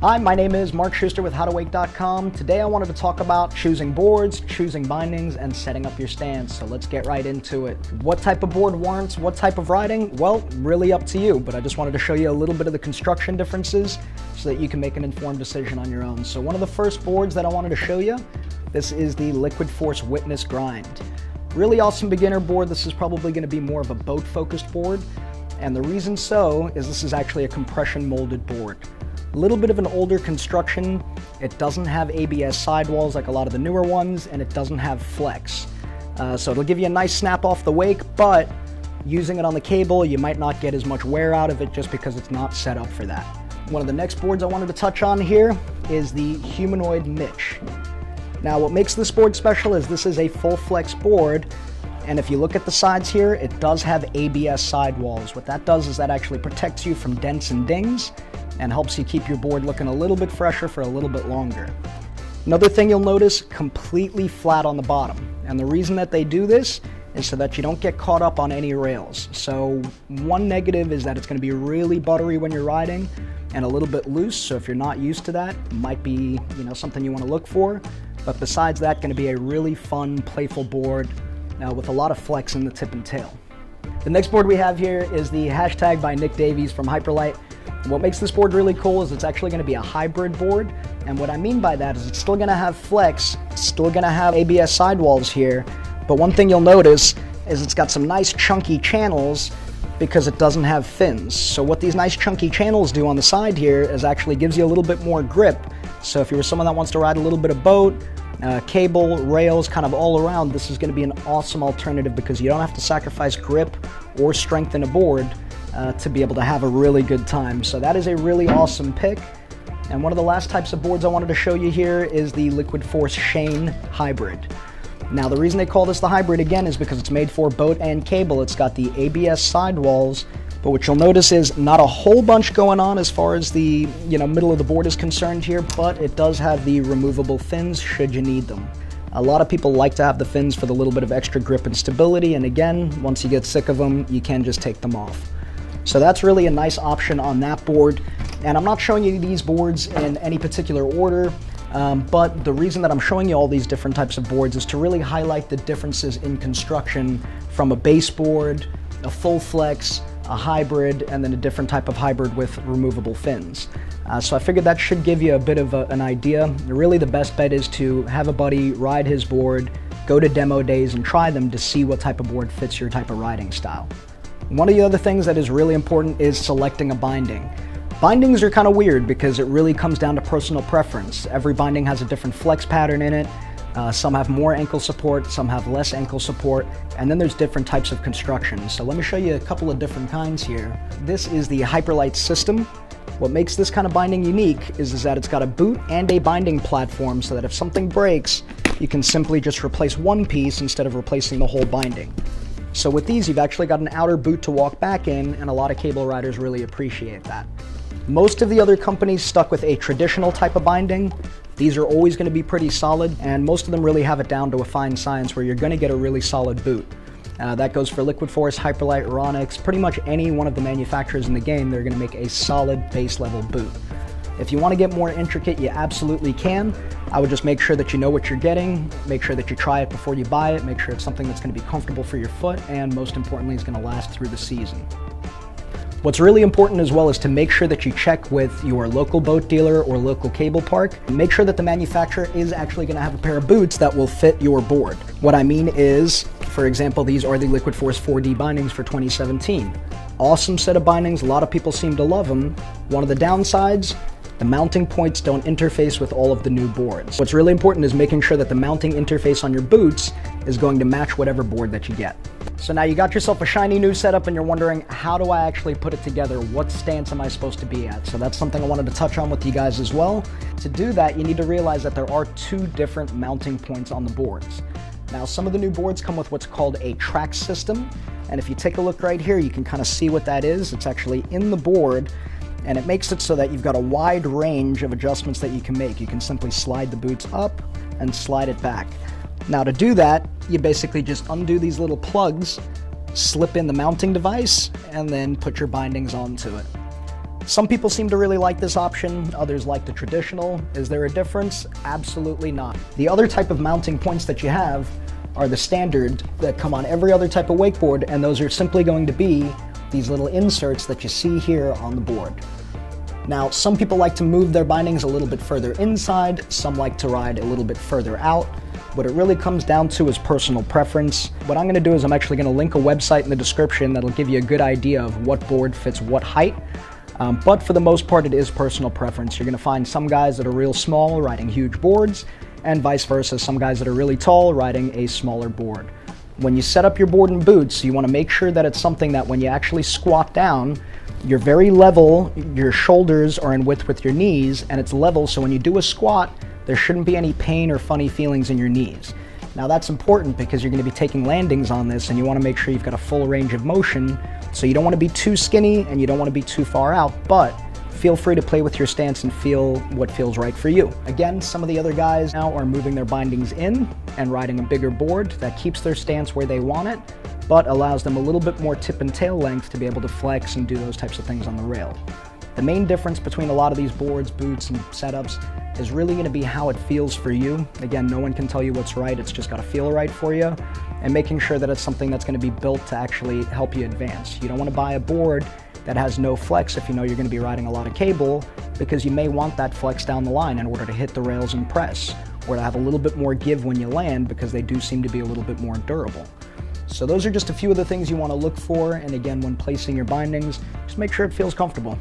Hi, my name is Mark Schuster with HowToWake.com. Today I wanted to talk about choosing boards, choosing bindings, and setting up your stands. So let's get right into it. What type of board warrants what type of riding? Well, really up to you, but I just wanted to show you a little bit of the construction differences so that you can make an informed decision on your own. So one of the first boards that I wanted to show you, this is the Liquid Force Witness Grind. Really awesome beginner board. This is probably going to be more of a boat-focused board, and the reason so is this is actually a compression molded board. A little bit of an older construction. It doesn't have ABS sidewalls like a lot of the newer ones, and it doesn't have flex. So it'll give you a nice snap off the wake, but using it on the cable, you might not get as much wear out of it just because it's not set up for that. One of the next boards I wanted to touch on here is the Humanoid Niche. Now what makes this board special is this is a full flex board, and if you look at the sides here, it does have ABS sidewalls. What that does is that actually protects you from dents and dings and helps you keep your board looking a little bit fresher for a little bit longer. Another thing you'll notice, completely flat on the bottom. And the reason that they do this is so that you don't get caught up on any rails. So one negative is that it's going to be really buttery when you're riding and a little bit loose. So if you're not used to that, it might be something you want to look for. But besides that, going to be a really fun, playful board with a lot of flex in the tip and tail. The next board we have here is the Hashtag by Nick Davies from Hyperlite. What makes this board really cool is it's actually going to be a hybrid board, and what I mean by that is it's still going to have flex, still going to have ABS sidewalls here, but one thing you'll notice is it's got some nice chunky channels because it doesn't have fins. So what these nice chunky channels do on the side here is actually gives you a little bit more grip. So if you're someone that wants to ride a little bit of boat, cable, rails, kind of all around, this is going to be an awesome alternative because you don't have to sacrifice grip or strength in a board to be able to have a really good time. So that is a really awesome pick. And one of the last types of boards I wanted to show you here is the Liquid Force Shane Hybrid. Now the reason they call this the hybrid again is because it's made for boat and cable. It's got the ABS sidewalls, but what you'll notice is not a whole bunch going on as far as the middle of the board is concerned here, but it does have the removable fins should you need them. A lot of people like to have the fins for the little bit of extra grip and stability, and again, once you get sick of them, you can just take them off. So that's really a nice option on that board. And I'm not showing you these boards in any particular order, but the reason that I'm showing you all these different types of boards is to really highlight the differences in construction from a base board, a full flex, a hybrid, and then a different type of hybrid with removable fins. So I figured that should give you a bit of an idea. Really the best bet is to have a buddy ride his board, go to demo days and try them to see what type of board fits your type of riding style. One of the other things that is really important is selecting a binding. Bindings are kind of weird because it really comes down to personal preference. Every binding has a different flex pattern in it. Some have more ankle support, some have less ankle support, and then there's different types of construction. So let me show you a couple of different kinds here. This is the Hyperlite system. What makes this kind of binding unique is that it's got a boot and a binding platform so that if something breaks, you can simply just replace one piece instead of replacing the whole binding. So with these, you've actually got an outer boot to walk back in, and a lot of cable riders really appreciate that. Most of the other companies stuck with a traditional type of binding. These are always going to be pretty solid, and most of them really have it down to a fine science where you're going to get a really solid boot. That goes for Liquid Force, Hyperlite, Ronix, pretty much any one of the manufacturers in the game, they're going to make a solid base level boot. If you want to get more intricate, you absolutely can. I would just make sure that you know what you're getting, make sure that you try it before you buy it, make sure it's something that's going to be comfortable for your foot, and most importantly, is going to last through the season. What's really important as well is to make sure that you check with your local boat dealer or local cable park. Make sure that the manufacturer is actually going to have a pair of boots that will fit your board. What I mean is, for example, these are the Liquid Force 4D bindings for 2017. Awesome set of bindings, a lot of people seem to love them. One of the downsides, the mounting points don't interface with all of the new boards. What's really important is making sure that the mounting interface on your boots is going to match whatever board that you get. So now you got yourself a shiny new setup and you're wondering, how do I actually put it together? What stance am I supposed to be at? So that's something I wanted to touch on with you guys as well. To do that, you need to realize that there are two different mounting points on the boards. Now, some of the new boards come with what's called a track system. And if you take a look right here, you can kind of see what that is. It's actually in the board, and it makes it so that you've got a wide range of adjustments that you can make. You can simply slide the boots up and slide it back. Now to do that, you basically just undo these little plugs, slip in the mounting device, and then put your bindings onto it. Some people seem to really like this option, others like the traditional. Is there a difference? Absolutely not. The other type of mounting points that you have are the standard that come on every other type of wakeboard, and those are simply going to be these little inserts that you see here on the board. Now, some people like to move their bindings a little bit further inside, some like to ride a little bit further out. What it really comes down to is personal preference. What I'm going to do is I'm actually going to link a website in the description that'll give you a good idea of what board fits what height. But for the most part, it is personal preference. You're going to find some guys that are real small riding huge boards, and vice versa, some guys that are really tall riding a smaller board. When you set up your board and boots, you want to make sure that it's something that when you actually squat down, you're very level, your shoulders are in width with your knees, and it's level, so when you do a squat, there shouldn't be any pain or funny feelings in your knees. Now that's important because you're going to be taking landings on this, and you want to make sure you've got a full range of motion, so you don't want to be too skinny and you don't want to be too far out, but feel free to play with your stance and feel what feels right for you. Again, some of the other guys now are moving their bindings in and riding a bigger board that keeps their stance where they want it, but allows them a little bit more tip and tail length to be able to flex and do those types of things on the rail. The main difference between a lot of these boards, boots, and setups is really going to be how it feels for you. Again, no one can tell you what's right, it's just got to feel right for you, and making sure that it's something that's going to be built to actually help you advance. You don't want to buy a board that has no flex if you know you're going to be riding a lot of cable, because you may want that flex down the line in order to hit the rails and press, or to have a little bit more give when you land, because they do seem to be a little bit more durable. So those are just a few of the things you want to look for, and again, when placing your bindings, just make sure it feels comfortable.